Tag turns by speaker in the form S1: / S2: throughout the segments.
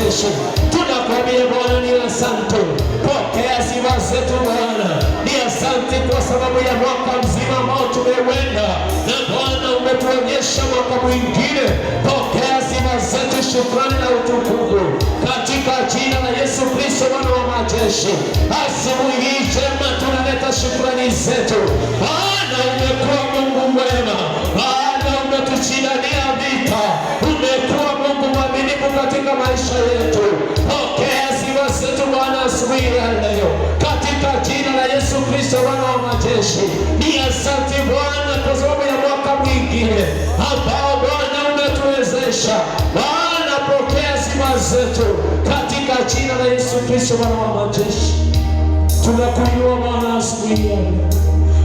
S1: majeshi. Tunakwambia Bwana ni asante. Pokea sifa zetu Bwana. Ni asante kwa sababu ya mwaka mzima ambao tumeuenda, na Bwana umetuonyesha mwaka mwingine. Pokea sifa zetu, shukrani na utukufu katika jina la Yesu Kristo Bwana wa majeshi. Asubuhi hii njema tunaleta shukrani zetu. Bwana umekuwa Mungu mwema. Bwana umetushindania vita. Umekuwa Mungu mwaminifu katika maisha yetu. Pokea sifa zetu Bwana asubuhi ya leo katika jina la Yesu Kristo Bwana wa majeshi. Ni asante Bwana kwa sababu ya mwaka mwingine ambao Bwana umetuwezesha. Bwana pokea sifa zetu katika jina la Yesu Kristo Bwana wa majeshi. Tunakuinua Bwana asubuhi ya leo.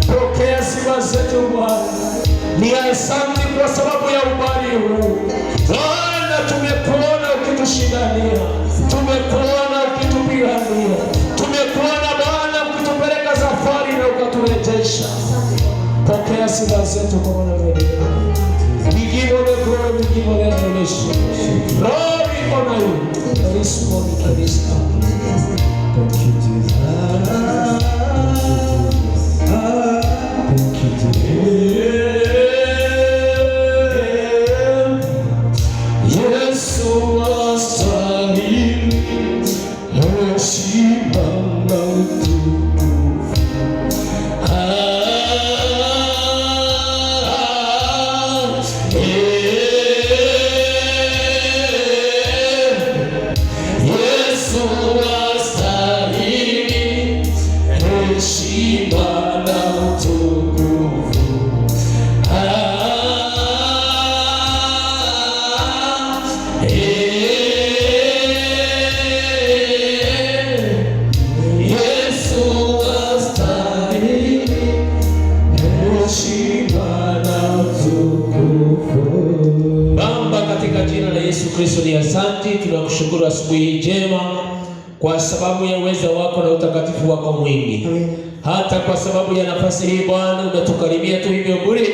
S1: Pokea sifa zetu Bwana. Ni asante kwa sababu ya ubali huu. Bwana tumekuona ukitushindania. Tumekuona ukitupigania. Tumekuona Bwana ukitupeleka safari na ukaturejesha. Pokea sifa zetu kwa Bwana wewe. We give all the glory, we give all the adoration. Lord, we honor you this morning, this time. Thank you, Jesus. Thank you, Jesus. Yesu astahili heshima na utukufu. Yesu astahili heshima na utukufu. Kristo ni asante, tunakushukuru asubuhi njema kwa sababu ya uwezo wako na utakatifu wako mwingi. Hata kwa sababu ya nafasi hii Bwana unatukaribia tu hivyo bure.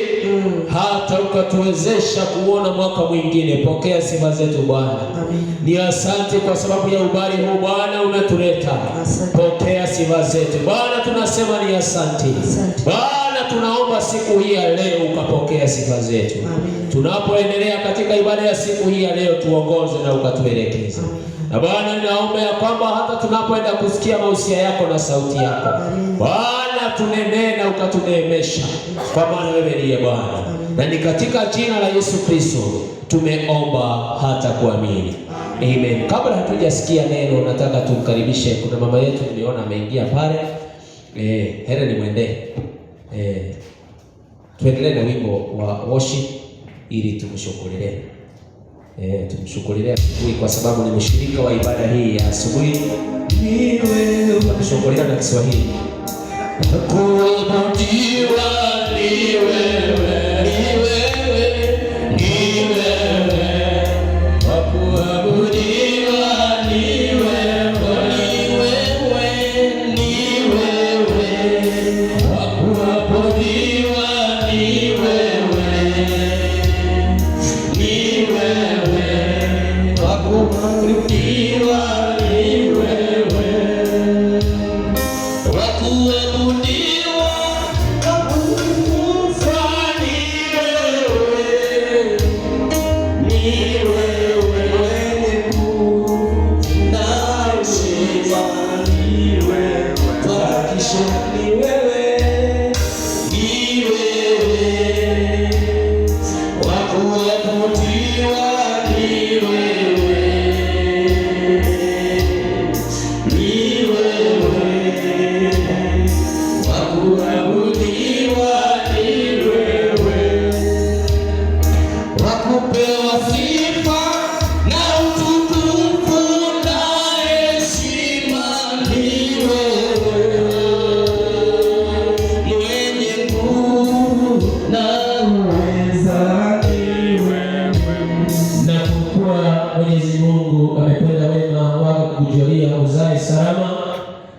S1: Hata ukatuwezesha kuona mwaka mwingine. Pokea sifa zetu Bwana. Ni asante kwa sababu ya ubali huu Bwana unatuleta. Pokea sifa zetu Bwana, tunasema ni asante. Bwana tunaomba siku hii ya leo ukapokea sifa zetu. Tunapoendelea katika ibada ya siku hii ya leo tuongoze na ukatuelekeze. Na Bwana ninaomba ya kwamba hata tunapoenda kusikia mausia yako na sauti yako Bwana tunenee na ukatuneemesha, kwa maana wewe ndiye Bwana. Na ni katika jina la Yesu Kristo tumeomba hata kuamini. Amen. Kabla hatujasikia neno, nataka tumkaribishe, kuna mama yetu nimeona ameingia pale. Heri ni mwende. Tuendelee na wimbo wa worship ili tumshukurie. Tumshukurie asubuhi kwa sababu ni mshirika wa ibada hii ya asubuhi. Ni wewe tumshukurie na Kiswahili. Kuabudiwa ni wewe, ni wewe, ni wewe. Kuabudiwa ni wewe, ni wewe, ni wewe. Kuabudiwa ni wewe, ni wewe. Kuabudiwa ni wewe.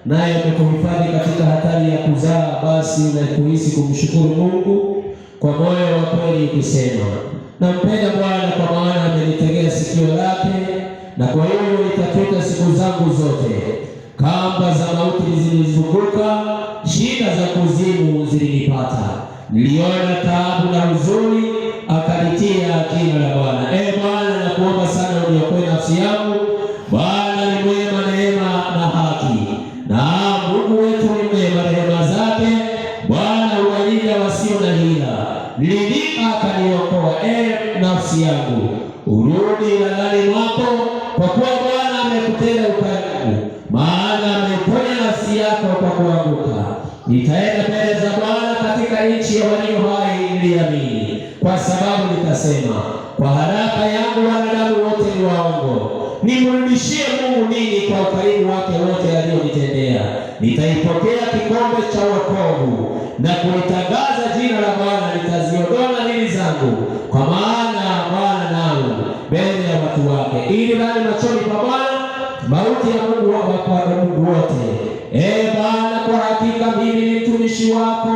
S1: Naye amekuhifadhi katika hatari ya kuzaa, basi na kuhisi kumshukuru Mungu kwa moyo wa kweli ukisema, nampenda Bwana kwa maana amenitegea sikio lake, na kwa hiyo nitapita siku zangu zote. Kamba za mauti zilinizunguka, shida za kuzimu zilinipata. Niliona taabu na huzuni, akanitia jina la Bwana. Bwana, nakuomba sana uniokoe nafsi yangu. Bwana ni mwema, neema na haki, na Mungu wetu ni mwema, rehema zake Bwana huwalinda wasio na hila. Nililia akaniokoa. Nafsi yangu, urudi ndani mwako, kwa kuwa Bwana amekutenda ukarimu, maana ameponya nafsi yako kwa kuanguka. Nitaenda mbele za Bwana katika nchi ya walio hai, niliamini, kwa sababu nitasema, kwa haraka yangu wanadamu wote ni waongo. Nimrudishie Mungu nini kwa ukarimu wake wote alionitendea? Nitaipokea kikombe cha wokovu na kulitangaza jina la Bwana. Nitaziondoa nadhiri zangu, kwa maana Bwana nangu mbele ya watu wake, ili nani machoni pa Bwana mauti ya Mungu wote. Bwana, kwa hakika mimi ni mtumishi wako,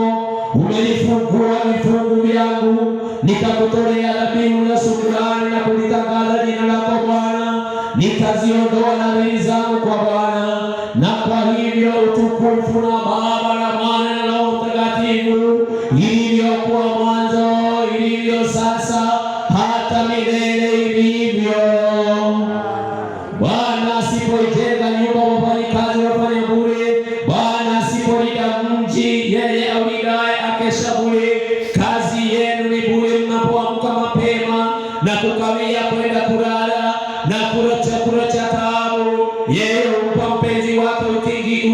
S1: umenifungua vifungu vyangu, nikakutolea dhabihu na shukrani na kulitangaza jina lako Bwana. Nitaziondoa nadhiri zangu kwa Bwana, na kwa hivyo utukufu na Baba na Mwana na Roho Mtakatifu, ilivyokuwa mwanzo, ilivyo sasa, hata milele ilivyo. Bwana asipoijenga nyumba, wafanyakazi wafanya bure. Bwana asipolinda mji, yeye aulindaye akesha bure. Kazi yenu ni bure mnapoamka mapema na kukawia kwenda kulala na kula chakula cha taabu. Yeye humpa mpenzi wake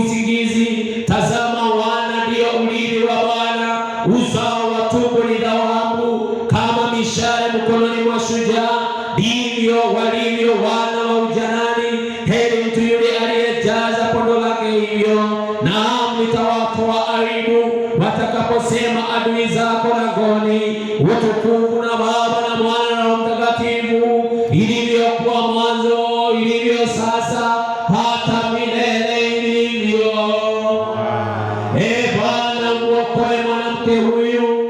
S1: usingizi. Tazama, wana ndio ulimi wa Bwana, uzao wa tumbo ni dhahabu, kama mishale mkononi mwa shujaa, ndivyo walivyo wana wa ujanani. Heri mtu yule aliyejaza pondo lake hivyo. Naam, nitawatoa aibu watakaposema adui zako langoni. Utukufu na Baba na Mwana na Roho Mtakatifu, ilivyokuwa mwanzo, ilivyo sasa, hata milele ilivyo. Bwana, muokoe mwanamke huyu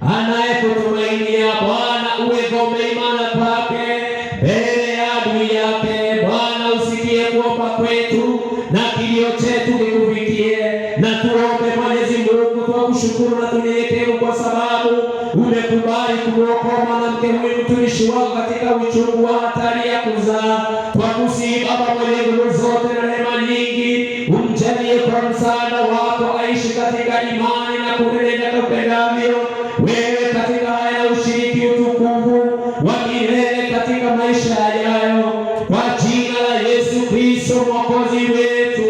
S1: anayekutumainia. Bwana, uwe ngome imara kwake mbele ya adui yake. Bwana, usikie kuomba kwetu na kilio chetu kikufikie. Na tuombe Mwenyezi Mungu, tukushukuru na tunyenyekevu, kwa sababu umekubali kumwokoa mwanamke huyu mtumishi wako katika uchungu wa hatari ya kuzaa. Twakusihi Baba mwenye nguvu zote na rehema nyingi, umjalie kwa msaada wako aishi katika imani na kunena kupendavyo wewe katika haya na ushiriki utukufu wa milele katika maisha yajayo, kwa jina la Yesu Kristo Mwokozi wetu.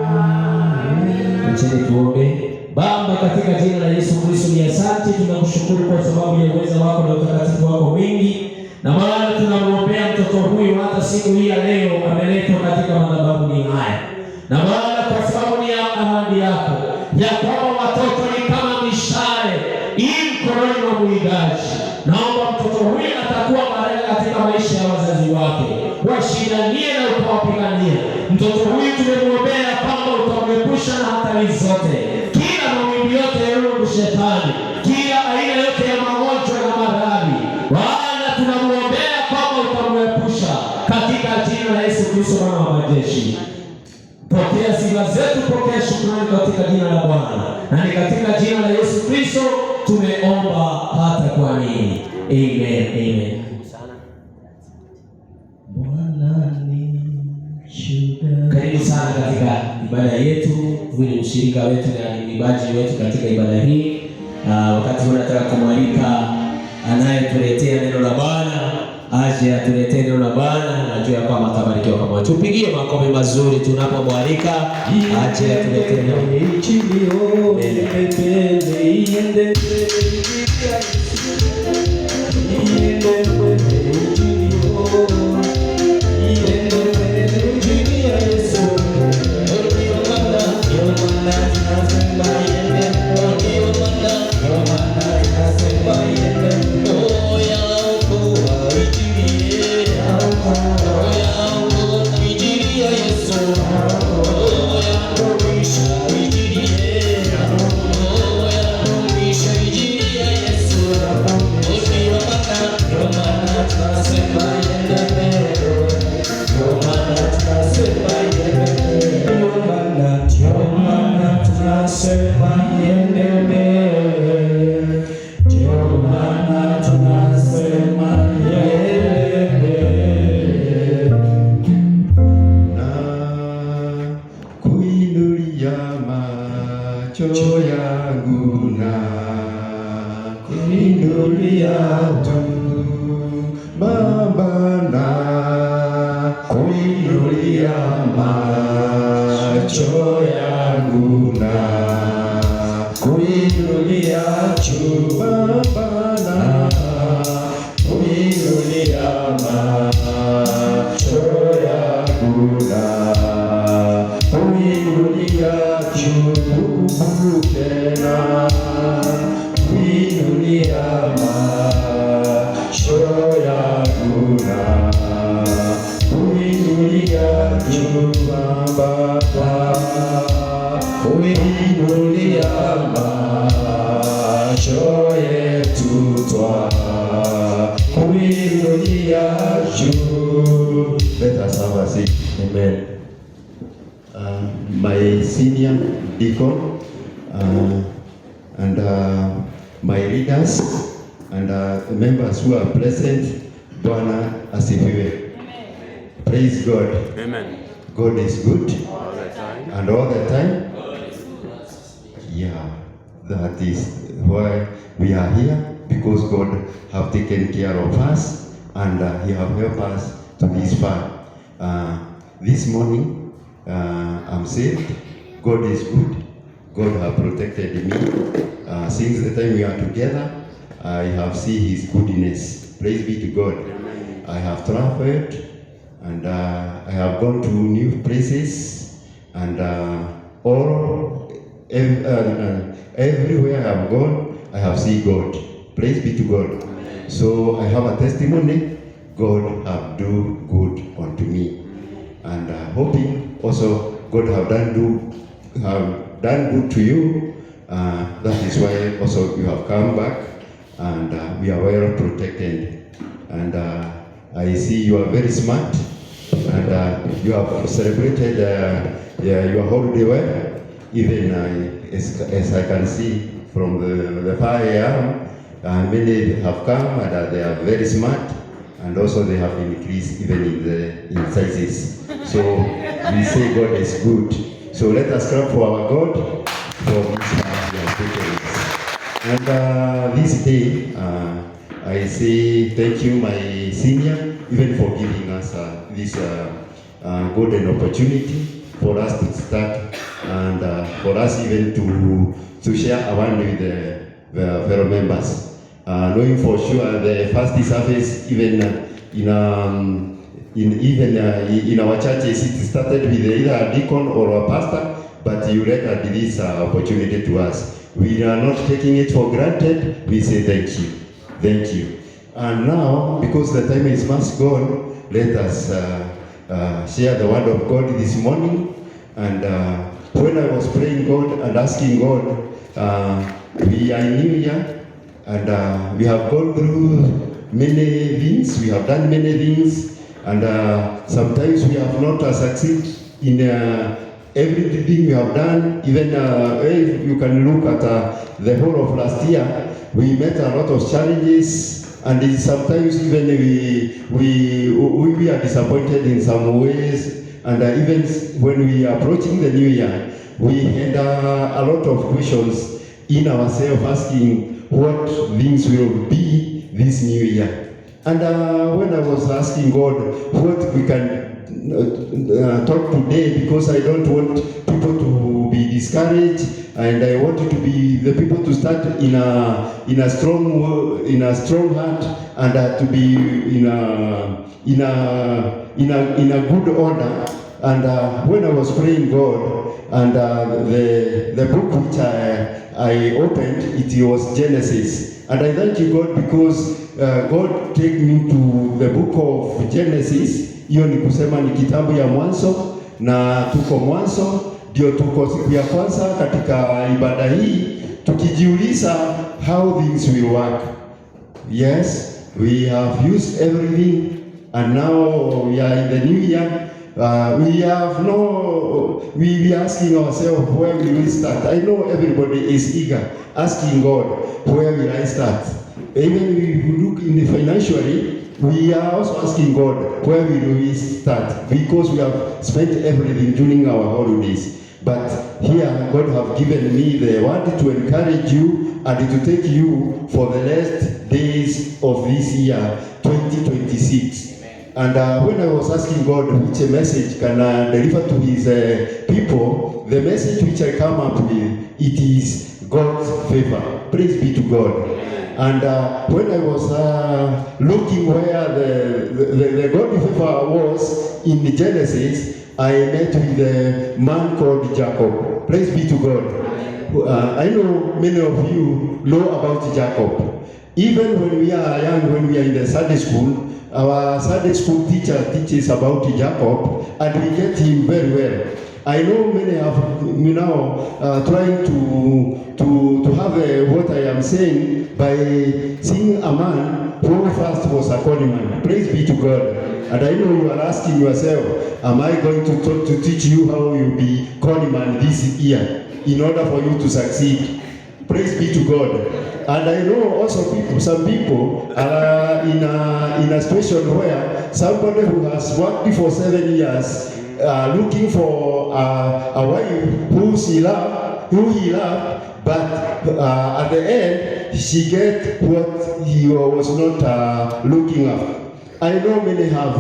S1: Amen. Tuombe. Baba, katika jina la Yesu Kristo, ni asante, tunakushukuru kwa sababu ya uweza wako na utakatifu wako mwingi. Na Bwana, tunamwombea mtoto huyu hata siku hii ya leo ameletwa katika madhabahu haya. Na Bwana, kwa sababu ni ahadi yako ya kwamba watoto ni kama mishale hii mkononi mwa mwigaji, naomba mtoto huyu atakuwa baraka katika maisha ya wazazi wake, washindanie na ukawapigania. Mtoto huyu tumemwombea kwamba utamwepusha na hatari zote, kila mawimbi yote ya roho shetani, kila aina yote ya magonjwa na maradhi. Bwana, tunamwombea kwamba utamwepusha katika jina la Yesu Kristo Bwana wa majeshi. Pokea sifa zetu, pokea shukrani katika jina la Bwana, na ni katika jina la Yesu Kristo tumeomba hata kuamini. Amen. Amen. Karibu sana katika ibada yetu. Huyu ni mshirika wetu na mwimbaji wetu katika ibada hii. Wakati huu nataka kumwalika anayetuletea neno la Bwana aje atuletee neno la Bwana. Najua kwamba atabarikiwa pamoja. Tupigie makofi mazuri tunapomwalika aje atuletee neno.
S2: Yes, macho yangu na kuinulia juu Baba, na kuinulia macho yangu na kuinulia juu tena, kuinulia macho yangu na kuinulia juu Baba, kuinulia macho yetu kuinulia juu. Let us have a seat. Amen. My senior deacon and my leaders and members who are present, Bwana asifiwe. Praise God.
S3: Amen.
S2: God is good
S3: All the time.
S2: and all the time. Yeah, that is why we are here, because God have taken care of us and He have helped us to this far. This morning, I'm saved. God is good. God have protected me. Since the time we are together, I have seen His goodness. Praise be to God. I have traveled and I have gone to new places and everywhere I have gone, I have seen God. Praise be to God. So I have a testimony. God have do good unto me, and hoping also God have done good to you. That is why also you have come back, and we are well protected. And I see you are very smart, and you have celebrated your holiday well. Even as I can see from the far I am, many have come and they are very smart, and also they have increased even in sizes. So we say God is good. So let us clap for our God for this time He has taken us. And this day, I say thank you, my senior, even for giving us this golden opportunity for us to start and for us even to share our word with the fellow members. Knowing for sure the first service, even in our churches, it started with either a deacon or a pastor, but you rendered this opportunity to us. We are not taking it for granted. We say thank you. Thank you. And now, because the time is much gone, let us share the word of God this morning. And when I was praying God and asking God, we are new here, and we have gone through many things, we have done many things, and sometimes we have not succeeded in everything we have done. Even if you can look at the whole of last year, we met a lot of challenges, and sometimes even we are disappointed in some ways. And even when we are approaching the new year, we had a lot of questions in ourselves, asking what things will be this new year. And when I was asking God what we can talk today, because I don't want people to be discouraged, and I want to be the people to start in a strong heart, and to be in a good order. And when I was praying God, and the book which I opened, it was Genesis. And I thank you God, because God take me to the book of Genesis. Hiyo ni kusema ni kitabu ya Mwanzo, na tuko mwanzo, ndio tuko siku ya kwanza katika ibada hii, tukijiuliza how things will work. Yes, we have used everything, and now we are in the new year. We are asking ourselves, where will we start? I know everybody is eager, asking God, where will I start? Even if you look in the financially, we are also asking God, where will we start? Because we have spent everything during our holidays. But here, God have given me the word to encourage you and to take you for the last days of this year, 2026. And when I was asking God which message can deliver to His people, the message which I come up with, it is God's favor. Praise be to God. And when I was looking where the God's favor was in the Genesis, I met with a man called Jacob. Praise be to God. I know many of you know about Jacob. Even when we are young, when we are in the Sunday school, our Sunday school teacher teaches about Jacob, and we get him very well. I know many of you now trying to have what I am saying by seeing a man who first was a conman. Praise be to God. And I know you are asking yourself, am I going to teach you how you be conman this year in order for you to succeed? Praise be to God. And I know also some people are in a situation where somebody who has worked for 7 years looking for a wife who he loved, but at the end she get what he was not looking at. I know many have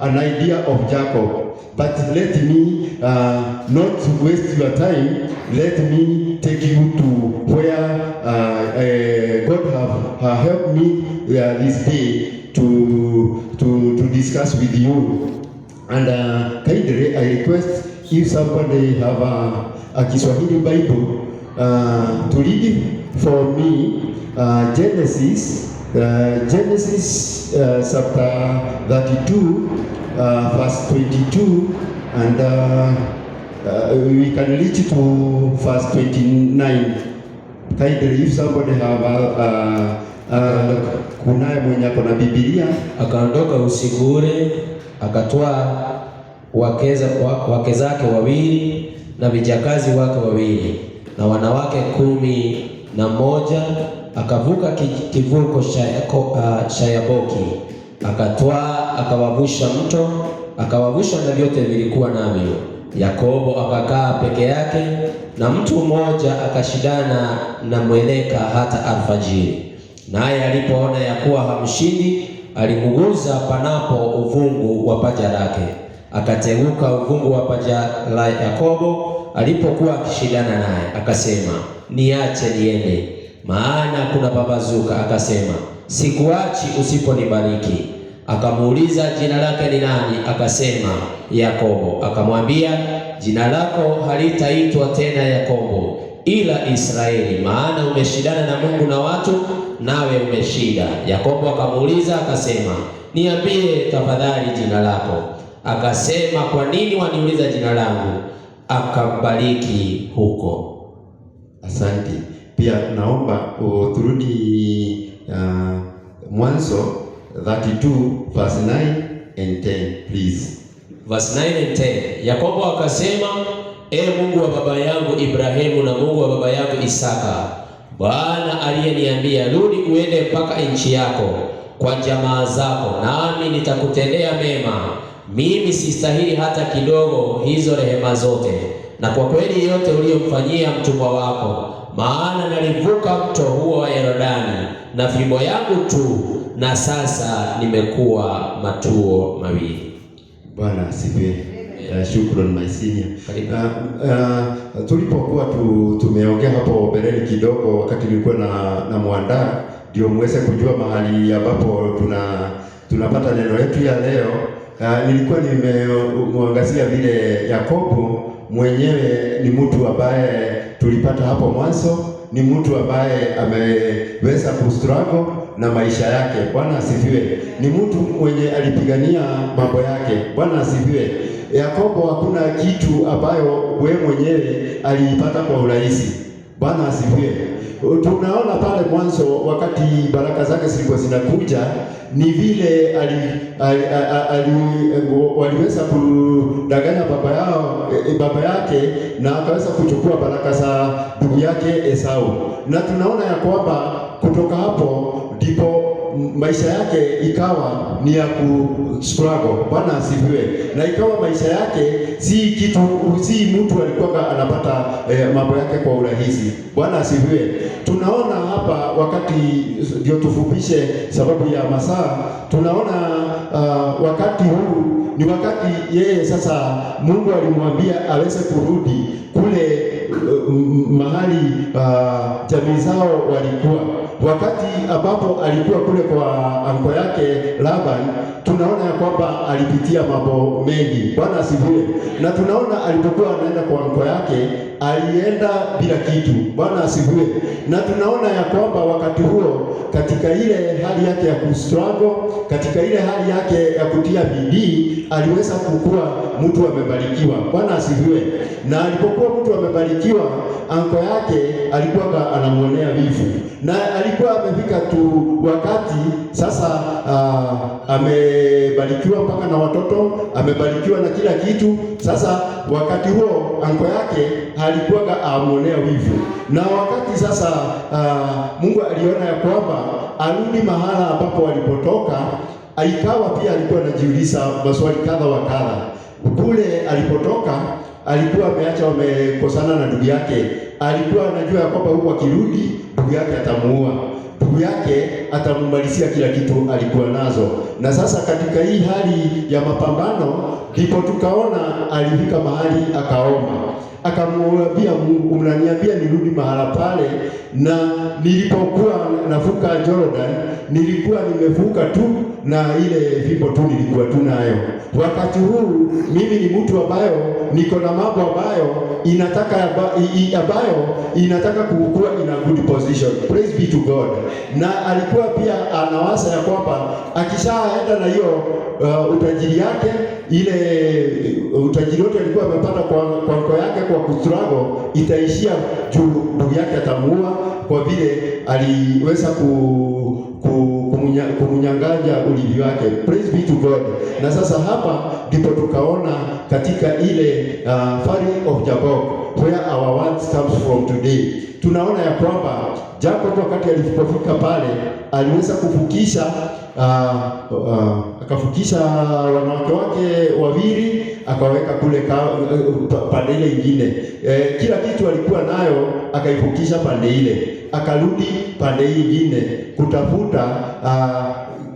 S2: an idea of Jacob, but let me not waste your time. Let me take you to where God have helped me this day to discuss with you. And kindly I request if somebody have a Kiswahili Bible to read for me Genesis chapter 32 verse 22, and we can reach to verse 29. Kindly if somebody have kunaye mwenye ako na Biblia.
S3: Akaondoka usiku ule, akatoa wake zake wawili na vijakazi wake wawili na wanawake 11, akavuka kivuko cha Yaboki, akatwaa akawavusha mto, akawavusha na vyote vilikuwa navyo. Yakobo akakaa peke yake, na mtu mmoja akashindana na mweleka hata alfajiri. Naye alipoona ya kuwa hamshindi, alimuguza panapo uvungu wa paja lake. Akateguka uvungu wa paja la Yakobo alipokuwa akishindana naye, akasema, niache niende, maana kuna pambazuka. Akasema, sikuachi usiponibariki. Akamuuliza, jina lake ni nani? Akasema, Yakobo. Akamwambia, jina lako halitaitwa tena Yakobo, ila Israeli, maana umeshindana na Mungu na watu, nawe umeshinda. Yakobo akamuuliza akasema, niambie tafadhali jina lako. Akasema, kwa nini waniuliza jina langu? Akambariki huko.
S2: Asante. Pia naomba turudi Mwanzo 32 verse 9 and 10 please.
S3: Verse 9 and 10. Yakobo akasema, Mungu wa baba yangu Ibrahimu na Mungu wa baba yangu Isaka, Bwana aliyeniambia, rudi uende mpaka nchi yako kwa jamaa zako, nami nitakutendea mema. Mimi sistahili hata kidogo hizo rehema zote, na kwa kweli yote uliyomfanyia mtumwa wako, maana nalivuka mto huo wa Yordani na fimbo yangu tu, na sasa nimekuwa matuo mawili.
S2: Bwana asifiwe. Shukrani my senior. Tulipokuwa tumeongea hapo mbeleni kidogo, wakati nilikuwa na muandaa ndio muweze kujua mahali ambapo tunapata neno letu ya leo. Nilikuwa nimemuangazia vile Yakobo mwenyewe ni mtu ambaye tulipata hapo mwanzo, ni mtu ambaye ameweza kustruggle na maisha yake. Bwana asifiwe. Ni mtu mwenye alipigania mambo yake. Bwana asifiwe. Yakobo hakuna kitu ambayo wewe mwenyewe aliipata kwa urahisi. Bwana asifiwe. Tunaona pale mwanzo wakati baraka zake zilikuwa zinakuja, ni vile waliweza kudanganya baba yake na akaweza kuchukua baraka za ndugu yake Esau. Na tunaona ya kwamba kutoka hapo ndipo maisha yake ikawa ni ya struggle. Bwana asifiwe. Na ikawa maisha yake si mtu alikuwa anapata mambo yake kwa urahisi. Bwana asifiwe. Tunaona hapa, wakati ndio tufupishe sababu ya masaa, tunaona wakati huu ni wakati yeye sasa Mungu alimwambia aweze kurudi kule mahali jamii zao walikuwa. Wakati ambapo alikuwa kule kwa anko yake Laban, tunaona ya kwamba alipitia mambo mengi. Bwana asifiwe. Na tunaona alipokuwa anaenda kwa anko yake alienda bila kitu. Bwana asifiwe. Na tunaona ya kwamba wakati huo, katika ile hali yake ya kustruggle, katika ile hali yake ya kutia bidii, aliweza kukua mtu amebarikiwa. Bwana asifiwe. Na alipokuwa mtu amebarikiwa, anko yake alikuwa anamuonea wivu, na alikuwa amefika tu wakati sasa amebarikiwa mpaka na watoto, amebarikiwa na kila kitu. Sasa wakati huo anko yake alikuwa amuonea wivu, na wakati sasa Mungu aliona ya kwamba arudi mahala ambapo walipotoka, ikawa pia alikuwa anajiuliza maswali kadha wa kadha. Kule alipotoka alikuwa ameacha wamekosana na ndugu yake. Alikuwa anajua ya kwamba huko akirudi ndugu yake atamuua, ndugu yake atamumalizia kila kitu alikuwa nazo. Na sasa katika hii hali ya mapambano, ndipo tukaona alifika mahali akaomba, akamwambia Mungu, unaniambia nirudi mahala pale, na nilipokuwa navuka Jordan nilikuwa nimevuka tu na ile fimbo tu nilikuwa tu nayo. Wakati huu mimi ni mtu ambayo niko na mambo ambayo inataka kukua in a good position. Praise be to God. Na alikuwa pia anawaza ya kwamba akishaenda na hiyo utajiri yake, ile utajiri wote alikuwa amepata kwa mko yake kwa kustruggle, itaishia juu ndugu yake atamuua, kwa vile aliweza kumunyang'anya urithi wake. Praise be to God. Na sasa hapa ndipo tukaona katika ile Valley of Jabbok, where our words comes from today, tunaona ya kwamba Jacob wakati alipofika pale aliweza kufukisha akafukisha wanawake wake wawili, akaweka kule pande ile nyingine. Kila kitu alikuwa nayo akaifukisha pande ile, akarudi pande hii nyingine kutafuta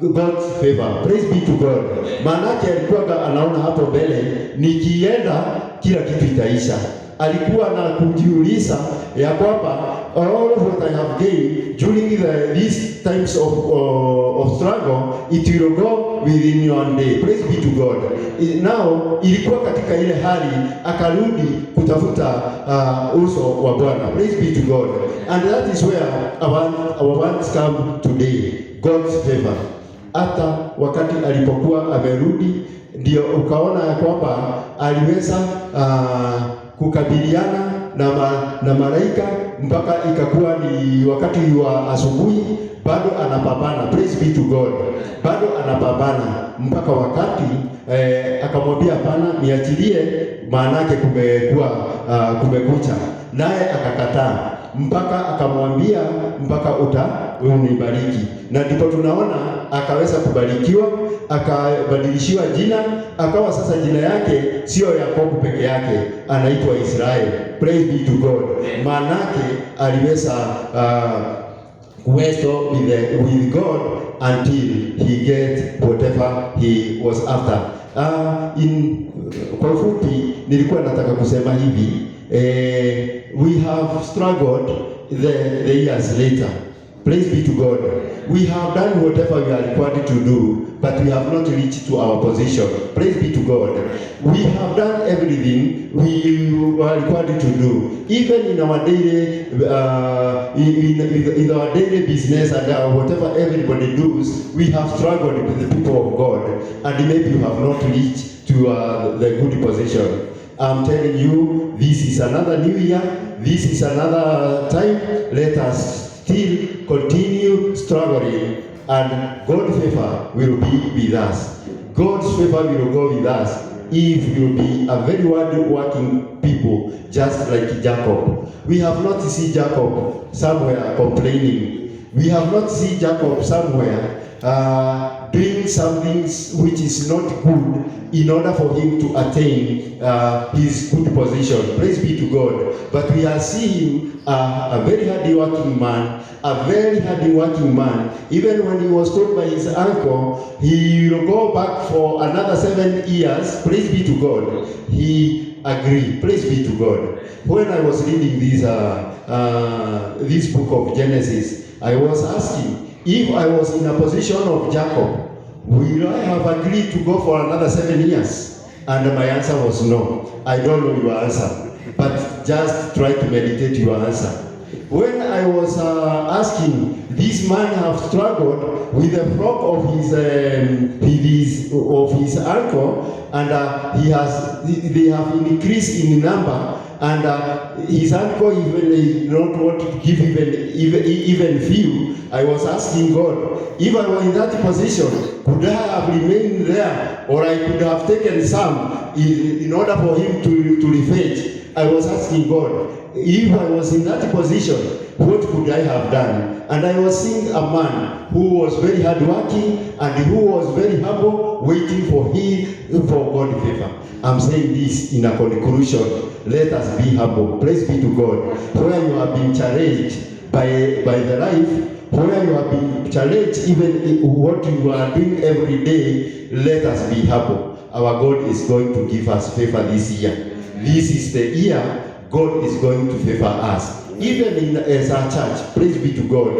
S2: God's favor. Praise be to God. Maanake alikuwa anaona hapo mbele, nikienda kila kitu itaisha. Alikuwa na kujiuliza ya kwamba all of what I have gained during these times of struggle, it will go within one day. Praise be to God. Now ilikuwa katika ile hali akarudi kutafuta uso wa Bwana. Praise be to God. And that is where our words come today. God's favor. Hata wakati alipokuwa amerudi, ndio ukaona ya kwamba aliweza kukabiliana na malaika mpaka ikakuwa ni wakati wa asubuhi, bado anapambana. Praise be to God. Bado anapambana mpaka wakati akamwambia hapana, niachilie, maanake kumekucha. Naye akakataa, mpaka akamwambia mpaka unibariki. Na ndipo tunaona akaweza kubarikiwa, akabadilishiwa jina, akawa sasa jina yake sio Yakobo peke yake, anaitwa Israeli. Praise be to God. Maanake aliweza kuwesto with God until he get whatever he was after. Kwa ufupi nilikuwa nataka kusema hivi, we have struggled the years later. Praise be to God. We have done whatever we are required to do, but we have not reached to our position. Praise be to God. We have done everything we were required to do. Even in our daily, in our daily business and whatever everybody does, we have struggled with the people of God, and maybe you have not reached to the good position. I'm telling you, this is another new year. This is another time. Let us still continue struggling, and God's favor will be with us. God's favor will go with us if we will be a very working people, just like Jacob. We have not seen Jacob somewhere complaining. We have not seen Jacob somewhere doing some things which is not good in order for him to attain his good position. Praise be to God. But we are seeing him a very hard-working man, a very hard-working man. Even when he was told by his uncle, he will go back for another 7 years. Praise be to God. He agreed. Praise be to God. When I was reading this book of Genesis, I was asking, if I was in a position of Jacob, will I have agreed to go for another 7 years? And my answer was no. I don't know your answer, but just try to meditate your answer. When I was asking, this man have struggled with the flock of his uncle, and they have increased in number, and his uncle even not want to give even few. I was asking God, if I were in that position, could I have remained there, or I could have taken some in order for him to refetch? I was asking God, if I was in that position, what could I have done? And I was seeing a man who was very hardworking and who was very humble, waiting for God favor. I'm saying this in a conclusion. Let us be humble. Praise be to God. Where you have been challenged by the life, where you have been challenged, even what you are doing every day, let us be humble. Our God is going to give us favor this year. This is the year God is going to favor us. Even as our church, praise be to God,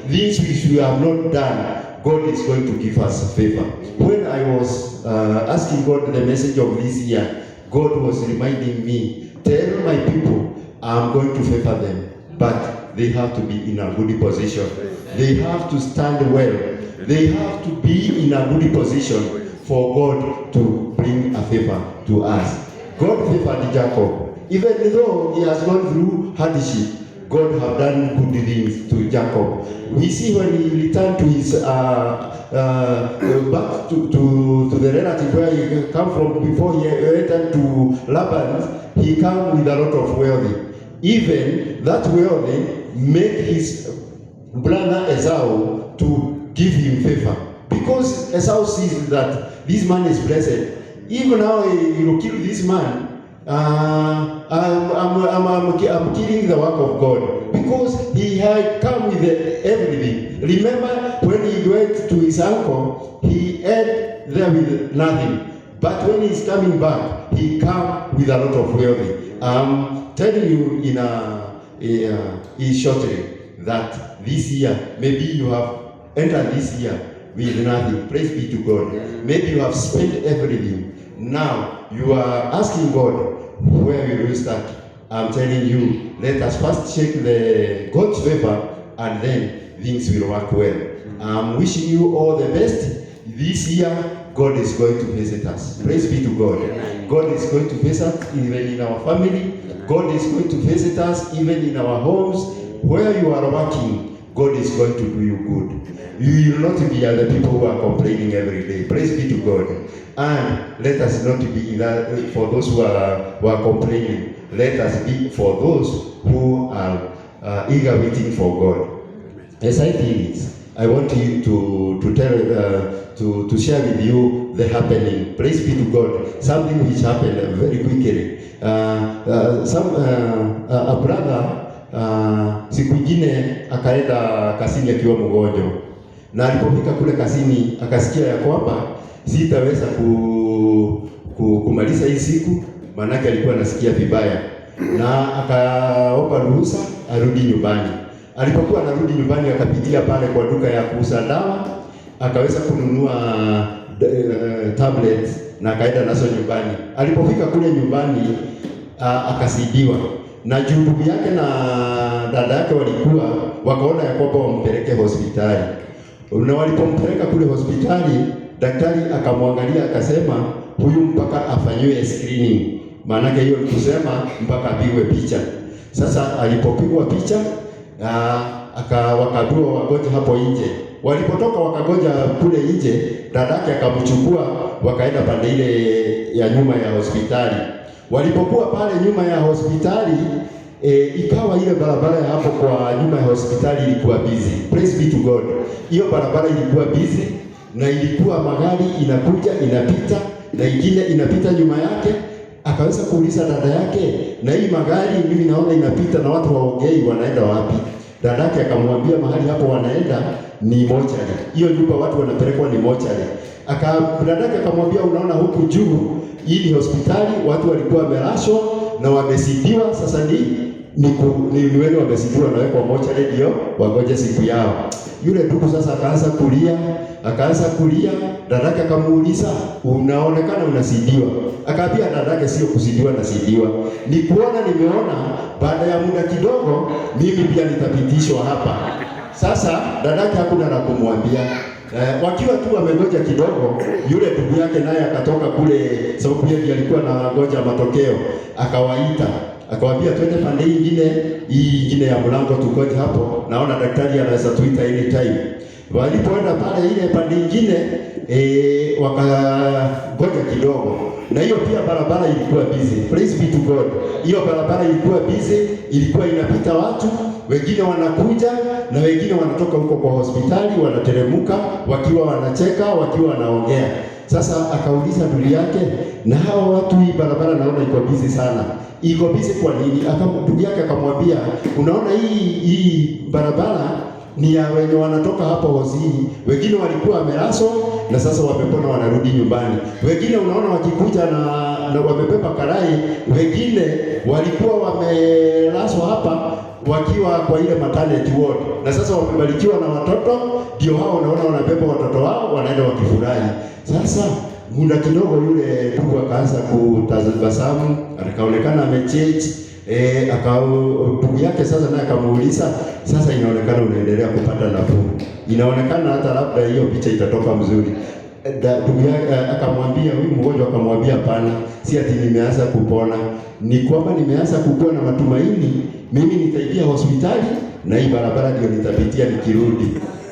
S2: things which we have not done, God is going to give us favor. When I was asking God the message of this year, God was reminding me, tell my people, I'm going to favor them, but they have to be in a good position. They have to stand well. They have to be in a good position for God to bring a favor to us. God favored Jacob. Even though he has gone through hardship, God have done good things to Jacob. We see when he returned to his back to the relative where he come from before he returned to Laban, he came with a lot of wealth. Even that wealth made his brother Esau to give him favor, because Esau sees that this man is blessed. Even now he will kill this man. I'm killing the work of God, because he had come with everything. Remember when he went to his uncle, he had there with nothing. But when he's coming back, he come with a lot of wealth. I'm telling you shortly that this year, maybe you have entered this year with nothing. Praise be to God. Maybe you have spent everything. Now you are asking God, where will you start? I'm telling you, let us first check the God's favor, and then things will work well. I'm wishing you all the best. This year, God is going to visit us. Praise be to God. God is going to visit us even in our family. God is going to visit us even in our homes. Where you are working, God is going to do you good. You will not be other people who are complaining every day. Praise be to God. And let us not be in that for those who are complaining. Let us be for those who are eager waiting for God. As I feel it, I want you to tell to share with you the happening. Praise be to God. Something which happened very quickly. A brother siku ingine akaenda kasini akiwa mgonjwa, na alipofika kule kasini akasikia ya kwamba sitaweza kumaliza hii siku, maanake alikuwa anasikia vibaya, na akaomba ruhusa arudi nyumbani. Alipokuwa anarudi nyumbani, akapitia pale kwa duka ya kuuza dawa, akaweza kununua tablets na akaenda nazo nyumbani. Alipofika kule nyumbani akasidiwa, na ndugu yake na dada yake walikuwa wakaona ya kwamba wampeleke hospitali. Na walipompeleka kule hospitali, daktari akamwangalia akasema, huyu mpaka afanyiwe screening. Maana hiyo ni kusema mpaka apigwe picha. Sasa alipopigwa picha, wakadua wagonja hapo nje. Walipotoka wakagonja kule nje, dadake akamchukua wakaenda pande ile ya nyuma ya hospitali. Walipokuwa pale nyuma ya hospitali, ikawa ile barabara ya hapo kwa nyuma ya hospitali ilikuwa busy. Praise be to God. Hiyo barabara ilikuwa busy na ilikuwa magari inakuja inapita na ingine inapita nyuma yake. Akaweza kuuliza dada yake, na hii magari mimi naona inapita na watu waongei, wanaenda wapi? Dada yake akamwambia mahali hapo wanaenda ni mochari. Hiyo nyumba watu wanapelekwa ni mochari. Dada yake akamwambia, unaona huku juu hii ni hospitali, watu walikuwa wamelashwa na wamesidiwa, sasa ni wale wamesidiwa na wekwa mochari ndio wangoje siku yao. Yule ndugu sasa akaanza kulia. Dadake akamuuliza, unaonekana unasidiwa? Akaambia dadake, sio kusidiwa, nasidiwa ni kuona, nimeona baada ya muda kidogo mimi pia nitapitishwa hapa. Sasa dadake hakuna la kumwambia. Wakiwa tu wamengoja kidogo, yule ndugu yake naye akatoka kule, sababu yeye alikuwa na ngoja matokeo, akawaita akawaambia, twende pande hii ingine ya mlango tukoje hapo, naona daktari anaweza tuita anytime. Walipoenda pale ile pande nyingine wakangoja kidogo, na hiyo pia barabara ilikuwa busy. Praise be to God. Hiyo barabara ilikuwa busy, ilikuwa inapita watu, wengine wanakuja na wengine wanatoka huko kwa hospitali, wanateremka wakiwa wanacheka, wakiwa wanaongea. Sasa akauliza ndugu yake, na hao watu, hii barabara naona iko busy sana, iko busy kwa nini? Ndugu yake akamwambia, unaona hii barabara ni ya wenye wanatoka hapo Hosini. Wengine walikuwa wamelaswa na sasa wamepona, wanarudi nyumbani. Wengine unaona wakikuja na wamebeba karai. Wengine walikuwa wamelaswa hapa wakiwa kwa ile maternity ward, na sasa wamebarikiwa na watoto, ndio hao unaona wanabeba watoto wao wanaenda wakifurahi. Sasa muda kidogo yule ndugu akaanza kutabasamu, akaonekana amechange. Ndugu yake sasa naye akamuuliza, sasa inaonekana unaendelea kupata nafuu, inaonekana hata labda hiyo picha itatoka mzuri. Ndugu yake akamwambia, huyu mgonjwa akamwambia, hapana, si ati nimeanza kupona, ni kwamba nimeanza kukua na matumaini, mimi nitaingia hospitali na hii barabara ndio nitapitia nikirudi.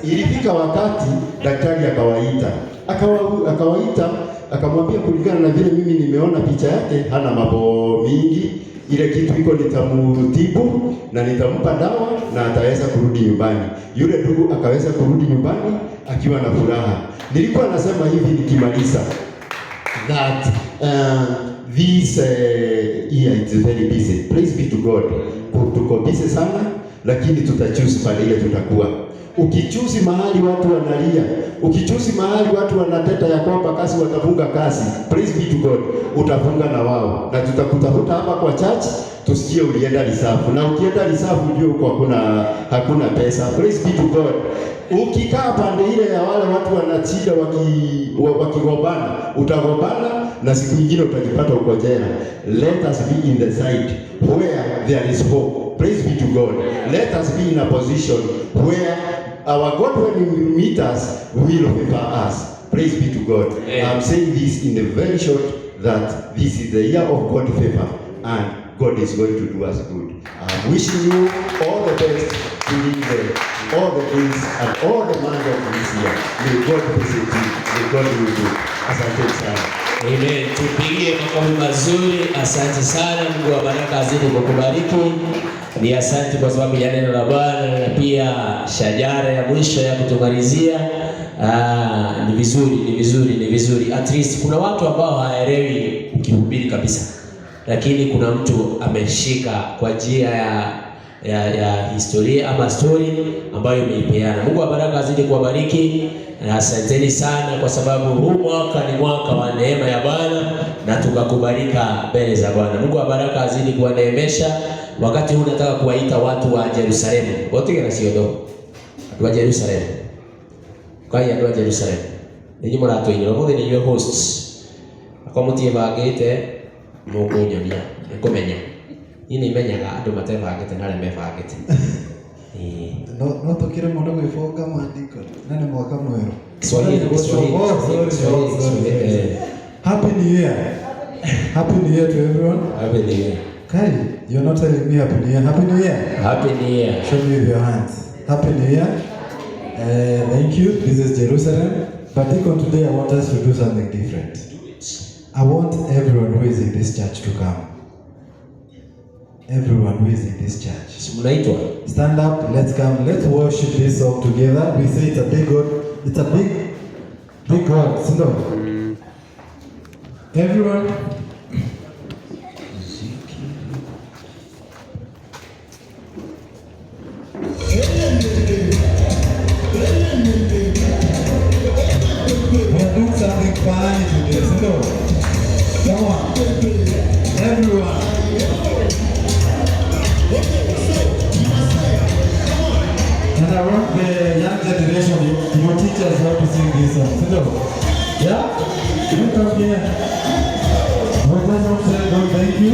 S2: Ilifika wakati daktari akawaita akamwambia, kulingana na vile mimi nimeona picha yake, hana mambo mingi, ile kitu iko nitamutibu na nitampa dawa na ataweza kurudi nyumbani. Yule ndugu akaweza kurudi nyumbani akiwa na furaha. Nilikuwa nasema hivi nikimaliza, that this year it's very busy. Praise be to God. Tuko busy sana, lakini tutachoose pale ile tutakuwa. Ukichuzi mahali watu wanalia, ukichuzi mahali watu wanateta ya kwamba kazi watafunga kazi, praise be to God, utafunga na wao, na tutakutafuta hapa kwa church tusikie ulienda risafu, na ukienda risafu ndio huko hakuna pesa. Praise be to God. Ukikaa pande ile ya wale watu wanachida wakigombana, utagombana na siku nyingine utajipata uko jela. Let us be in the side where there is hope. Praise be to God. Let us be in a position where our God, when He will meet us, will favor us. Praise be to God. I'm saying this in a very short, that this is the year of God favor, and God is going to do us good. I'm wishing you all the best during all the days and all the months of this year. May God visit you. May God will do. Asante sana.
S3: Amen. Tupigie makofi mazuri. Asante sana. Mungu wa baraka azidi kukubariki. Ni asante kwa sababu ya neno la Bwana, na pia shajara ya mwisho ya kutumalizia. Ni vizuri. At least kuna watu ambao hawaelewi ukihubiri kabisa, lakini kuna mtu ameshika kwa njia ya historia ama story ambayo imeipeana. Mungu wa baraka azidi kuwabariki. Asanteni sana kwa sababu huu mwaka ni mwaka wa neema ya Bwana na tukakubalika mbele za Bwana. Mungu wa baraka azidi kuwaneemesha. Wakati huu nataka kuwaita watu wa Yerusalemu. Wote kana sio ndo. Watu wa Yerusalemu. Kwa hiyo watu wa Yerusalemu. Ninyi murato inyo mothe ni your hosts. Kwa mutie bagite mukunyonia. Nikomenya. Ini menyaga andu matebagite na arĩa mebagite.
S4: No tokire mundu gwifonga maandiko. Nani mwaka mweru.
S3: Swahili.
S4: Happy New Year. Happy New Year to everyone.
S3: Happy New Year.
S4: Kai, you're not telling me Happy New Year. Happy New Year.
S3: Happy New Year.
S4: Show me with your hands. Happy New Year. Thank you. This is Jerusalem. But today I want us to do something different. I want everyone who is in this church to come. everyone who is in this church.
S3: Si mnaitwa?
S4: Stand up, let's come, let's worship this song together. We say it's a big God, it's a big God. Stand up. Everyone. We are doing something fun today. Stand up. Come on. Everyone. And I want the young generation, your teachers how to sing this song. Sit down. Yeah? You come here. What does one say? God, thank you.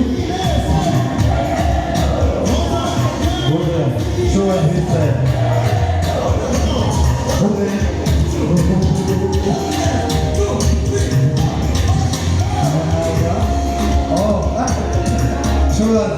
S4: Go there. Show us this side. Go there. Oh, show us.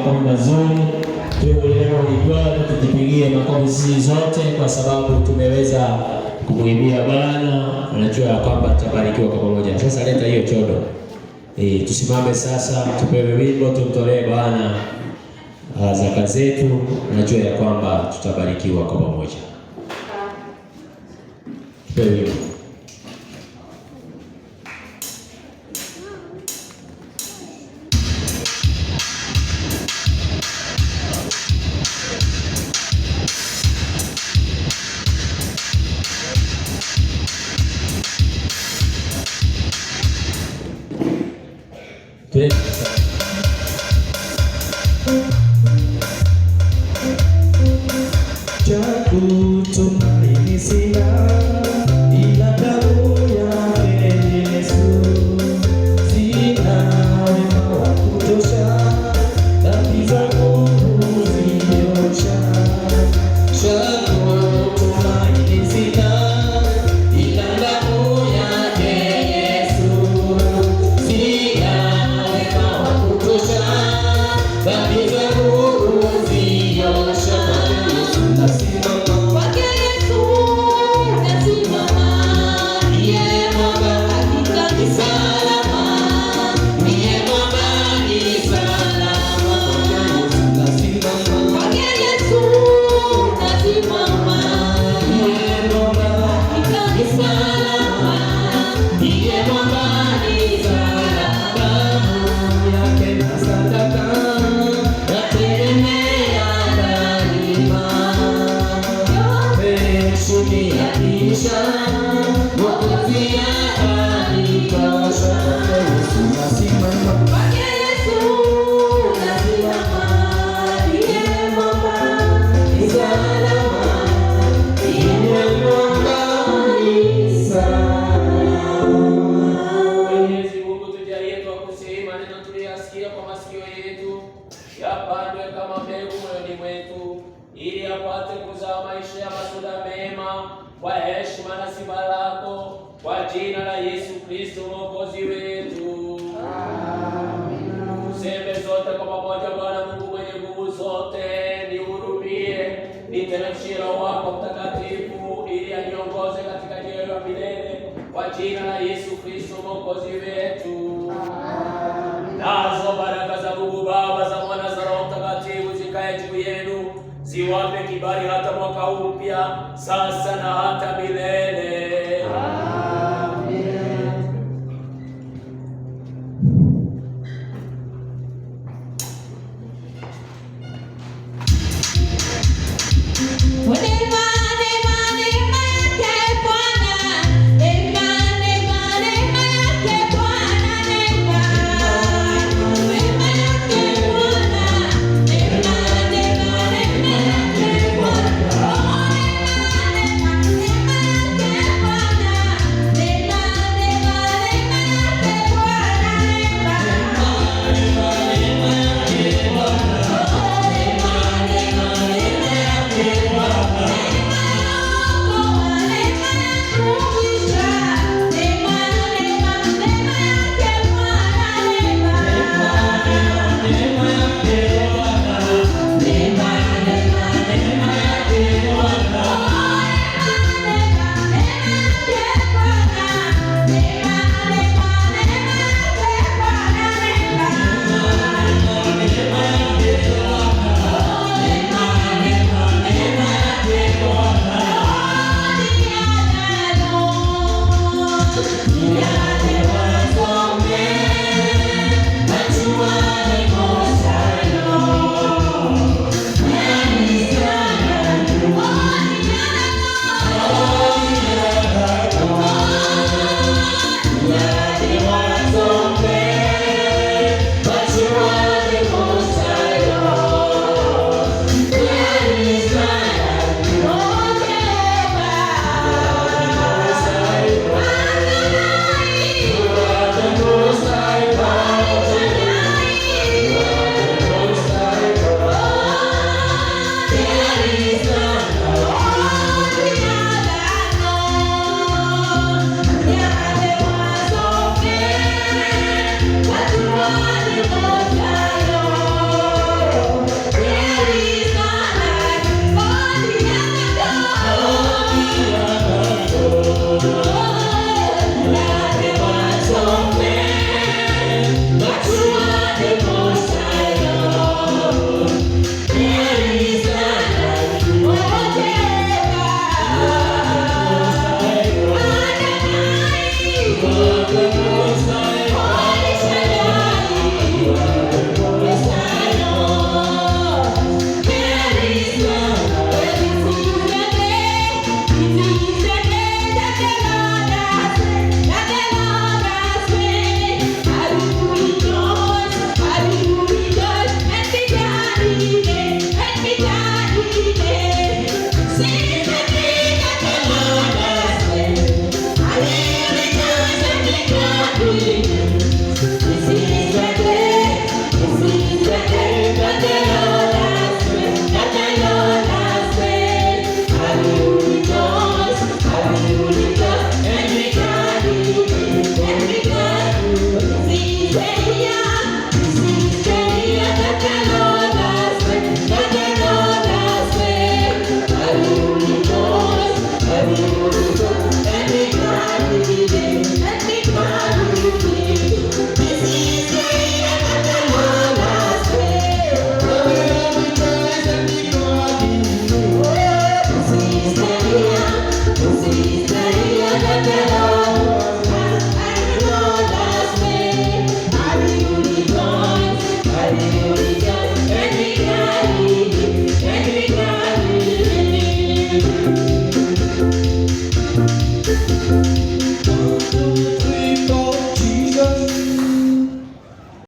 S1: makofi mazuri. Leo Bwana tujipigie makofi sisi zote kwa sababu tumeweza kumwimbia Bwana. Najua ya kwamba tutabarikiwa kwa pamoja. Sasa leta hiyo chodo. Tusimame sasa, tupewe wimbo, tumtolee Bwana zaka zetu. Najua ya kwamba tutabarikiwa kwa pamoja. Tupewe wimbo.
S5: Tumaini sina ila damu yake Yesu, sina wema wa kutosha, dhambi zangu huziosha. Tumaini sina ila damu yake Yesu, sina wema wa kutosha, dhambi zangu huziosha.
S1: ili apate kuzaa maisha ya matunda mema kwa heshima na sifa lako, kwa jina la Yesu Kristo Mwokozi wetu. Amen. Tuseme zote kwa pamoja: Bwana Mungu mwenye nguvu zote, nihurumie, niteremshie Roho wako Mtakatifu ili aniongoze katika njia ya milele, kwa jina la Yesu Kristo Mwokozi wetu. Amen. Nazo baraka za Mungu Baba, za Mwana, za Roho Mtakatifu zikae juu yenu, ziwape kibali hata mwaka mpya, sasa na hata milele. Amen.
S6: Yeah.
S5: vijana